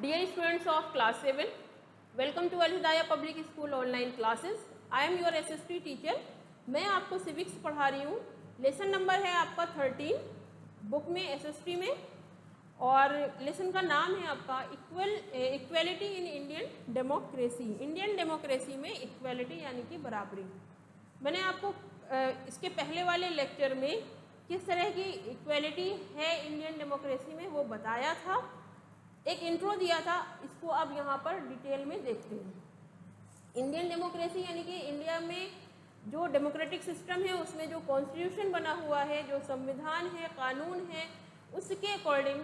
Dear students of class 7, welcome to Al Hidayah Public School online classes. I am your SST teacher. मैं आपको civics पढ़ा रही हूँ. Lesson number है आपका 13 बुक में SST में, और लेसन का नाम है आपका equality in Indian democracy. Indian democracy में इक्वेलिटी यानी कि बराबरी. मैंने आपको इसके पहले वाले लेक्चर में किस तरह की इक्वेलिटी है इंडियन डेमोक्रेसी में वो बताया था, एक इंट्रो दिया था. इसको अब यहाँ पर डिटेल में देखते हैं. इंडियन डेमोक्रेसी यानी कि इंडिया में जो डेमोक्रेटिक सिस्टम है उसमें जो कॉन्स्टिट्यूशन बना हुआ है, जो संविधान है, कानून है, उसके अकॉर्डिंग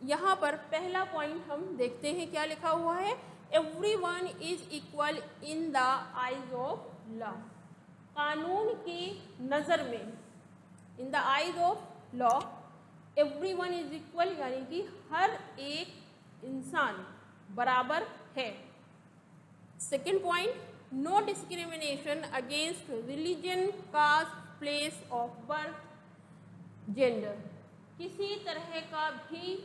यहाँ पर पहला पॉइंट हम देखते हैं क्या लिखा हुआ है. Everyone is equal in the eyes of law. कानून की नज़र में, in the eyes of law everyone is equal यानी कि हर एक इंसान बराबर है. Second point, no discrimination against religion, caste, place of birth, gender. किसी तरह का भी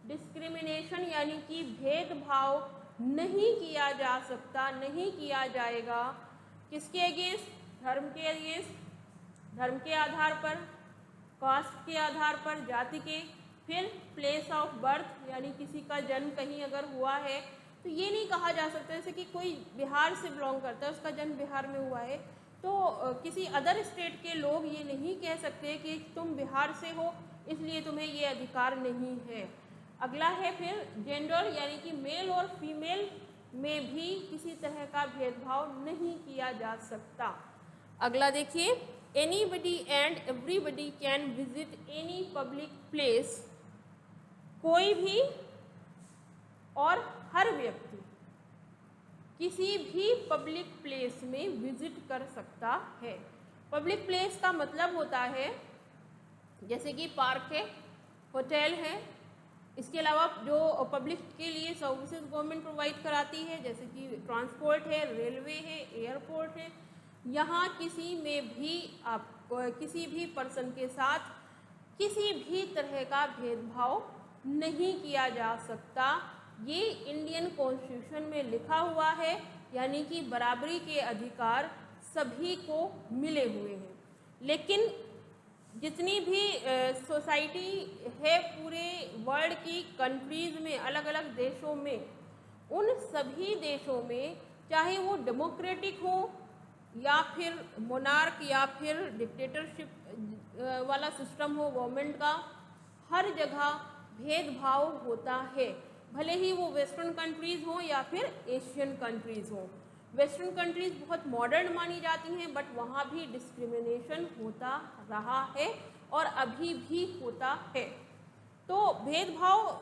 डिस्क्रिमिनेशन यानी कि भेदभाव नहीं किया जा सकता, नहीं किया जाएगा. किसके अगेंस्ट? धर्म के अगेंस्ट, धर्म के आधार पर, कास्ट के आधार पर, जाति के. फिर प्लेस ऑफ बर्थ यानी किसी का जन्म कहीं अगर हुआ है तो ये नहीं कहा जा सकता जैसे कि कोई बिहार से बिलोंग करता है, उसका जन्म बिहार में हुआ है, तो किसी अदर स्टेट के लोग ये नहीं कह सकते कि तुम बिहार से हो इसलिए तुम्हें ये अधिकार नहीं है. अगला है फिर जेंडर यानी कि मेल और फीमेल में भी किसी तरह का भेदभाव नहीं किया जा सकता. अगला देखिए, anybody and everybody can visit any public place. कोई भी और हर व्यक्ति किसी भी पब्लिक प्लेस में विजिट कर सकता है. पब्लिक प्लेस का मतलब होता है जैसे कि पार्क है, होटल है, इसके अलावा जो पब्लिक के लिए सर्विसेज गवर्नमेंट प्रोवाइड कराती है जैसे कि ट्रांसपोर्ट है, रेलवे है, एयरपोर्ट है. यहाँ किसी में भी आप किसी भी पर्सन के साथ किसी भी तरह का भेदभाव नहीं किया जा सकता. ये इंडियन कॉन्स्टिट्यूशन में लिखा हुआ है यानी कि बराबरी के अधिकार सभी को मिले हुए हैं. लेकिन जितनी भी सोसाइटी है पूरे वर्ल्ड की कंट्रीज़ में, अलग अलग देशों में, उन सभी देशों में चाहे वो डेमोक्रेटिक हो या फिर मोनार्क या फिर डिक्टेटरशिप वाला सिस्टम हो गवर्नमेंट का, हर जगह भेदभाव होता है. भले ही वो वेस्टर्न कंट्रीज़ हों या फिर एशियन कंट्रीज़ हों. वेस्टर्न कंट्रीज़ बहुत मॉडर्न मानी जाती हैं बट वहाँ भी डिस्क्रिमिनेशन होता रहा है और अभी भी होता है. तो भेदभाव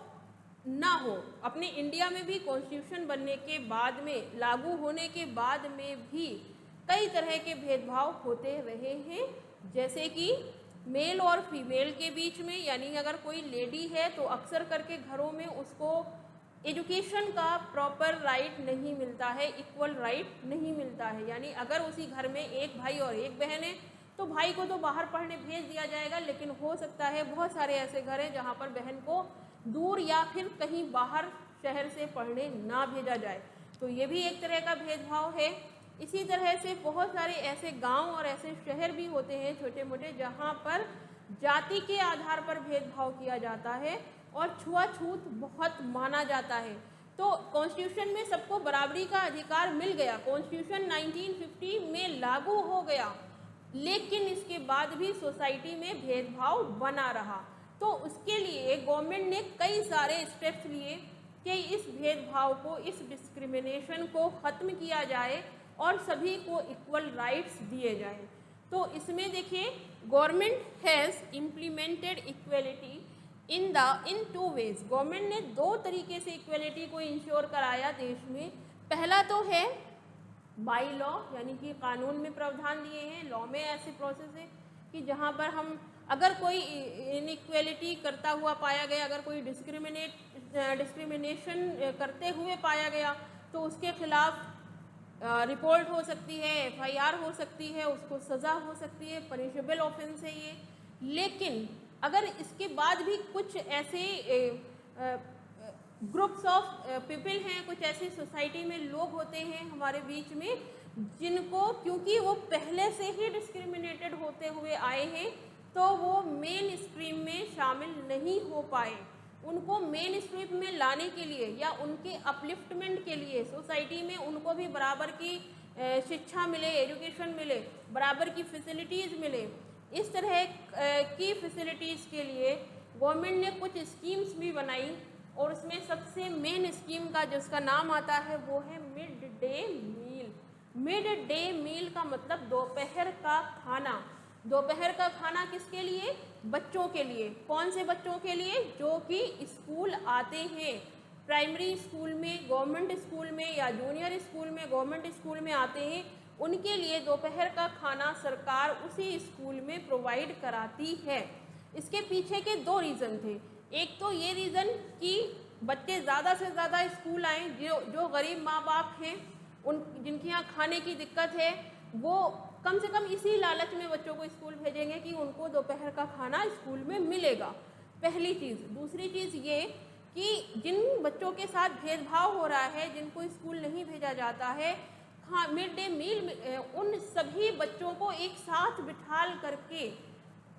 ना हो. अपने इंडिया में भी कॉन्स्टिट्यूशन बनने के बाद में, लागू होने के बाद में भी कई तरह के भेदभाव होते रहे हैं. जैसे कि मेल और फीमेल के बीच में, यानी अगर कोई लेडी है तो अक्सर करके घरों में उसको एजुकेशन का प्रॉपर राइट नहीं मिलता है, इक्वल राइट नहीं मिलता है. यानी अगर उसी घर में एक भाई और एक बहन है तो भाई को तो बाहर पढ़ने भेज दिया जाएगा, लेकिन हो सकता है बहुत सारे ऐसे घर हैं जहाँ पर बहन को दूर या फिर कहीं बाहर शहर से पढ़ने ना भेजा जाए. तो ये भी एक तरह का भेदभाव है. इसी तरह से बहुत सारे ऐसे गांव और ऐसे शहर भी होते हैं छोटे मोटे जहां पर जाति के आधार पर भेदभाव किया जाता है और छुआछूत बहुत माना जाता है. तो कॉन्स्टिट्यूशन में सबको बराबरी का अधिकार मिल गया, कॉन्स्टिट्यूशन 1950 में लागू हो गया, लेकिन इसके बाद भी सोसाइटी में भेदभाव बना रहा. तो उसके लिए गवर्नमेंट ने कई सारे स्टेप्स लिए कि इस भेदभाव को, इस डिस्क्रिमिनेशन को ख़त्म किया जाए और सभी को इक्वल राइट्स दिए जाएं. तो इसमें देखिए, government has implemented equality in two ways. Government ने दो तरीके से इक्वेलिटी को इंश्योर कराया देश में. पहला तो है बाई लॉ यानी कि कानून में प्रावधान दिए हैं. लॉ में ऐसे प्रोसेस है कि जहाँ पर हम अगर कोई इनइक्वेलिटी करता हुआ पाया गया, अगर कोई डिस्क्रिमिनेशन करते हुए पाया गया तो उसके खिलाफ रिपोर्ट हो सकती है, FIR हो सकती है, उसको सज़ा हो सकती है, पनिशेबल ऑफेंस है ये. लेकिन अगर इसके बाद भी कुछ ऐसे ग्रुप्स ऑफ पीपल हैं, कुछ ऐसी सोसाइटी में लोग होते हैं हमारे बीच में जिनको, क्योंकि वो पहले से ही डिस्क्रिमिनेटेड होते हुए आए हैं, तो वो मेन स्ट्रीम में शामिल नहीं हो पाए। उनको मेन स्ट्रीम में लाने के लिए या उनके अपलिफ्टमेंट के लिए सोसाइटी में उनको भी बराबर की शिक्षा मिले, एजुकेशन मिले, बराबर की फैसिलिटीज़ मिले, इस तरह की फैसिलिटीज़ के लिए गवर्नमेंट ने कुछ स्कीम्स भी बनाई, और उसमें सबसे मेन स्कीम का जिसका नाम आता है वो है mid day meal. Mid day meal का मतलब दोपहर का खाना। दोपहर का खाना किसके लिए? बच्चों के लिए। कौन से बच्चों के लिए? जो कि स्कूल आते हैं, प्राइमरी स्कूल में, गवर्नमेंट स्कूल में या जूनियर स्कूल में, गवर्नमेंट स्कूल में आते हैं, उनके लिए दोपहर का खाना सरकार उसी स्कूल में प्रोवाइड कराती है। इसके पीछे के दो रीज़न थे। एक तो ये रीज़न कि बच्चे ज़्यादा से ज़्यादा स्कूल आएँ, जो गरीब माँ बाप हैं, उन जिनके यहाँ खाने की दिक्कत है, वो कम से कम इसी लालच में बच्चों को स्कूल भेजेंगे कि उनको दोपहर का खाना स्कूल में मिलेगा, पहली चीज़। दूसरी चीज़ ये कि जिन बच्चों के साथ भेदभाव हो रहा है, जिनको स्कूल नहीं भेजा जाता है, हाँ, मिड डे मील उन सभी बच्चों को एक साथ बिठाल करके,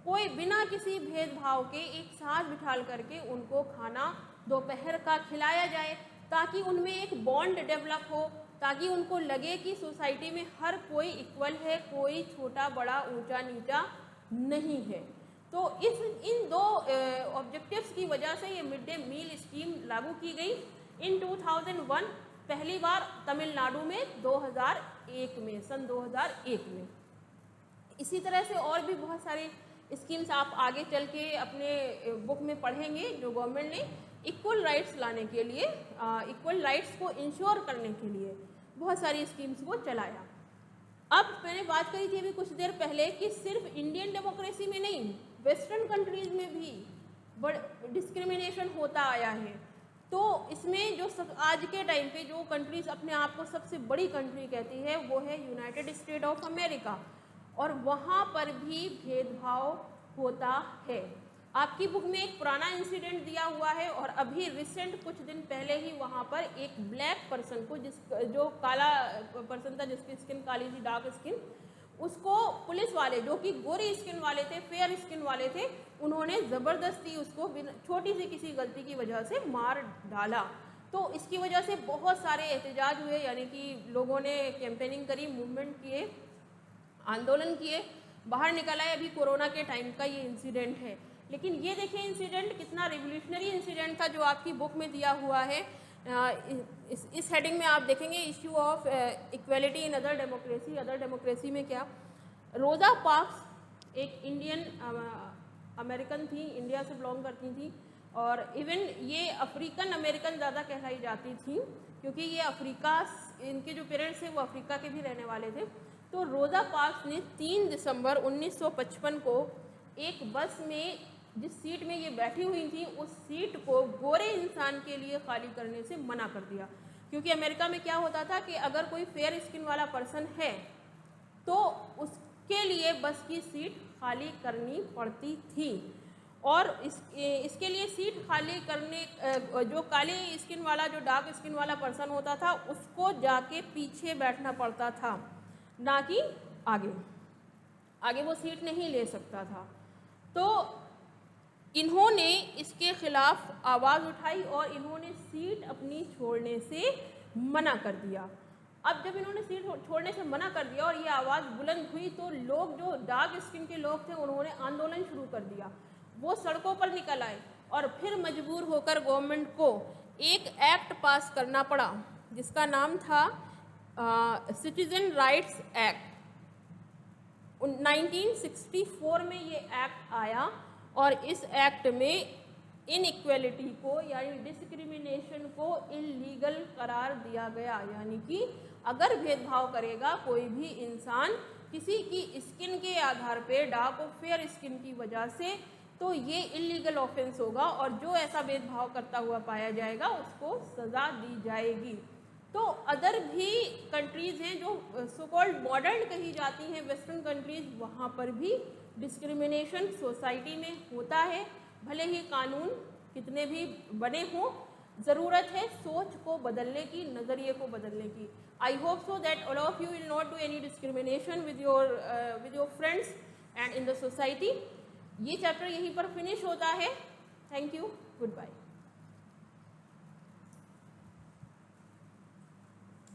कोई बिना किसी भेदभाव के एक साथ बिठाल करके उनको खाना दोपहर का खिलाया जाए, ताकि उनमें एक बॉन्ड डेवलप हो, ताकि उनको लगे कि सोसाइटी में हर कोई इक्वल है, कोई छोटा बड़ा ऊंचा नीचा नहीं है। तो इन दो ऑब्जेक्टिव्स की वजह से ये मिड डे मील स्कीम लागू की गई इन 2001, पहली बार तमिलनाडु में 2001 में, सन 2001 में। इसी तरह से और भी बहुत सारी स्कीम्स आप आगे चल के अपने बुक में पढ़ेंगे, जो गवर्नमेंट ने इक्वल राइट्स लाने के लिए, इक्वल राइट्स को इंश्योर करने के लिए बहुत सारी स्कीम्स को चलाया। अब मैंने बात करी थी अभी कुछ देर पहले कि सिर्फ इंडियन डेमोक्रेसी में नहीं, वेस्टर्न कंट्रीज़ में भी डिस्क्रिमिनेशन होता आया है। तो इसमें जो आज के टाइम पे जो कंट्रीज़ अपने आप को सबसे बड़ी कंट्री कहती है वो है यूनाइटेड स्टेट ऑफ अमेरिका, और वहाँ पर भी भेदभाव होता है। आपकी बुक में एक पुराना इंसिडेंट दिया हुआ है, और अभी रिसेंट कुछ दिन पहले ही वहाँ पर एक ब्लैक पर्सन को, जो काला पर्सन था, जिसकी स्किन काली थी, डार्क स्किन, उसको पुलिस वाले जो कि गोरी स्किन वाले थे, फेयर स्किन वाले थे, उन्होंने ज़बरदस्ती उसको छोटी सी किसी गलती की वजह से मार डाला। तो इसकी वजह से बहुत सारे एहतजाज हुए, यानी कि लोगों ने कैंपेनिंग करी, मूवमेंट किए, आंदोलन किए, बाहर निकल आए। अभी कोरोना के टाइम का ये इंसिडेंट है, लेकिन ये देखिए इंसिडेंट कितना रिवोल्यूशनरी इंसिडेंट था जो आपकी बुक में दिया हुआ है। इस हेडिंग में आप देखेंगे issue of equality in other democracy. Other democracy में क्या? रोज़ा पार्क्स एक इंडियन अमेरिकन थी, इंडिया से बिलोंग करती थी, और इवन ये अफ्रीकन अमेरिकन ज़्यादा कहलाई जाती थी, क्योंकि ये अफ्रीका, इनके जो पेरेंट्स थे वो अफ्रीका के भी रहने वाले थे। तो रोज़ा पार्क्स ने 3 दिसंबर 1955 को एक बस में, जिस सीट में ये बैठी हुई थी, उस सीट को गोरे इंसान के लिए खाली करने से मना कर दिया। क्योंकि अमेरिका में क्या होता था कि अगर कोई फेयर स्किन वाला पर्सन है तो उसके लिए बस की सीट खाली करनी पड़ती थी, और इसके लिए सीट खाली करने, जो काली स्किन वाला, जो डार्क स्किन वाला पर्सन होता था, उसको जाके पीछे बैठना पड़ता था, ना कि आगे वो सीट नहीं ले सकता था। तो इन्होंने इसके खिलाफ आवाज़ उठाई और इन्होंने सीट अपनी छोड़ने से मना कर दिया। अब जब इन्होंने सीट छोड़ने से मना कर दिया और ये आवाज़ बुलंद हुई, तो लोग, जो डार्क स्किन के लोग थे, उन्होंने आंदोलन शुरू कर दिया। वो सड़कों पर निकल आए, और फिर मजबूर होकर गवर्नमेंट को एक एक्ट पास करना पड़ा, जिसका नाम था सिटीजन राइट्स एक्ट। 1964 में ये एक्ट आया, और इस एक्ट में इनइक्वलिटी को, यानी डिस्क्रिमिनेशन को इल्लीगल करार दिया गया। यानी कि अगर भेदभाव करेगा कोई भी इंसान किसी की स्किन के आधार पे, डार्क और फेयर स्किन की वजह से, तो ये इल्लीगल ऑफेंस होगा, और जो ऐसा भेदभाव करता हुआ पाया जाएगा उसको सज़ा दी जाएगी। तो अदर भी कंट्रीज़ हैं जो सो कॉल्ड मॉडर्न कही जाती हैं, वेस्टर्न कंट्रीज़, वहाँ पर भी डिस्क्रिमिनेशन सोसाइटी में होता है। भले ही कानून कितने भी बने हों, ज़रूरत है सोच को बदलने की, नज़रिए को बदलने की। I hope so that all of you will not do any discrimination with your friends and in the society. ये चैप्टर यहीं पर फिनिश होता है। Thank you, good bye.